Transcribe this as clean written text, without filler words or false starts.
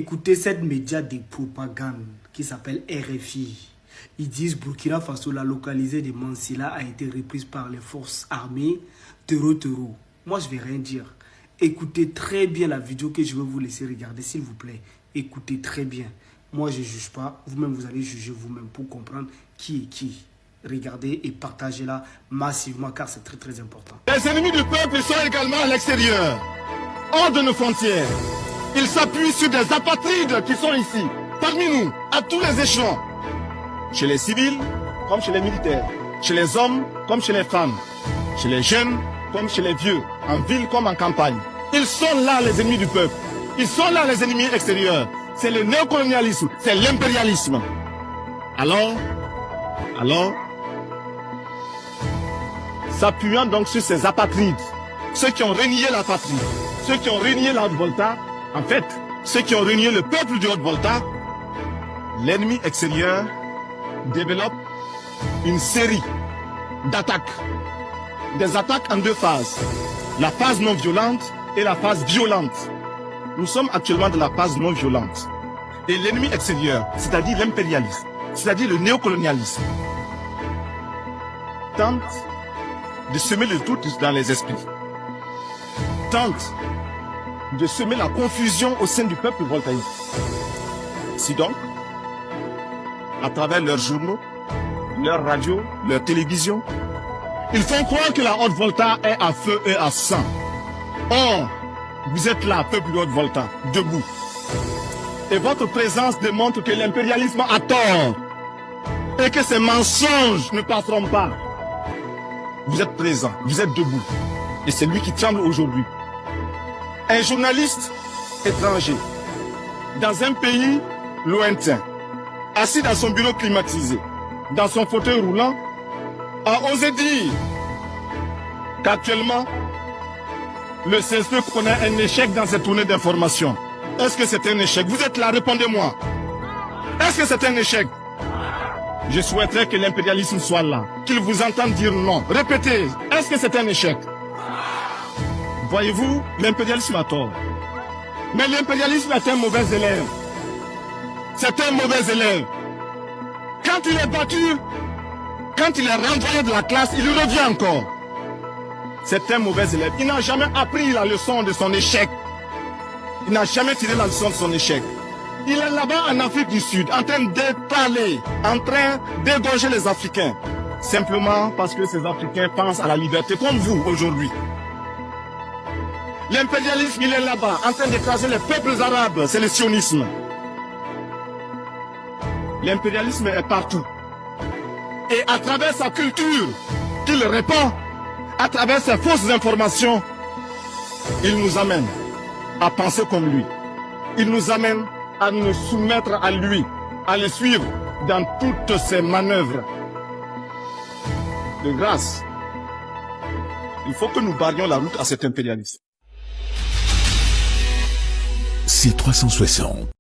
Écoutez cette média de propagande qui s'appelle RFI. Ils disent Burkina Faso, la localisée de Mansilla a été reprise par les forces armées Tero. Moi, je ne vais rien dire. Écoutez très bien la vidéo que je vais vous laisser regarder, s'il vous plaît. Écoutez très bien. Moi, je ne juge pas. Vous-même, vous allez juger vous-même pour comprendre qui est qui. Regardez et partagez-la massivement car c'est très important. Les ennemis du peuple sont également à l'extérieur, hors de nos frontières. Ils s'appuient sur des apatrides qui sont ici, parmi nous, à tous les échelons. Chez les civils, comme chez les militaires. Chez les hommes, comme chez les femmes. Chez les jeunes, comme chez les vieux. En ville comme en campagne. Ils sont là, les ennemis du peuple. Ils sont là, les ennemis extérieurs. C'est le néocolonialisme, c'est l'impérialisme. Alors, s'appuyant donc sur ces apatrides, ceux qui ont renié la patrie, ceux qui ont renié la Haute-Volta, en fait, ceux qui ont renié le peuple du Haute-Volta, l'ennemi extérieur développe une série d'attaques. Des attaques en deux phases. La phase non violente et la phase violente. Nous sommes actuellement dans la phase non violente. Et l'ennemi extérieur, c'est-à-dire l'impérialisme, c'est-à-dire le néocolonialisme, tente de semer le doute dans les esprits, tente de semer la confusion au sein du peuple voltaïque. Si donc, à travers leurs journaux, leurs radios, leurs télévisions, ils font croire que la Haute-Volta est à feu et à sang. Or, vous êtes là, peuple de Haute-Volta, debout. Et votre présence démontre que l'impérialisme a tort et que ces mensonges ne passeront pas. Vous êtes présent, vous êtes debout. Et c'est lui qui tremble aujourd'hui. Un journaliste étranger, dans un pays lointain, assis dans son bureau climatisé, dans son fauteuil roulant, a osé dire qu'actuellement, le CSP connaît un échec dans cette tournée d'information. Est-ce que c'est un échec? Vous êtes là, répondez-moi. Est-ce que c'est un échec? Je souhaiterais que l'impérialisme soit là, qu'il vous entende dire non. Répétez, est-ce que c'est un échec? Voyez-vous, l'impérialisme a tort. Mais l'impérialisme est un mauvais élève. C'est un mauvais élève. Quand il est battu, quand il est renvoyé de la classe, il revient encore. C'est un mauvais élève. Il n'a jamais appris la leçon de son échec. Il n'a jamais tiré la leçon de son échec. Il est là-bas en Afrique du Sud, en train d'étaler, en train d'égorger les Africains. Simplement parce que ces Africains pensent à la liberté, comme vous aujourd'hui. L'impérialisme, il est là-bas, en train d'écraser les peuples arabes. C'est le sionisme. L'impérialisme est partout. Et à travers sa culture, qu'il répand, à travers ses fausses informations, il nous amène à penser comme lui. Il nous amène à nous soumettre à lui, à le suivre dans toutes ses manœuvres. De grâce, il faut que nous barrions la route à cet impérialisme. C360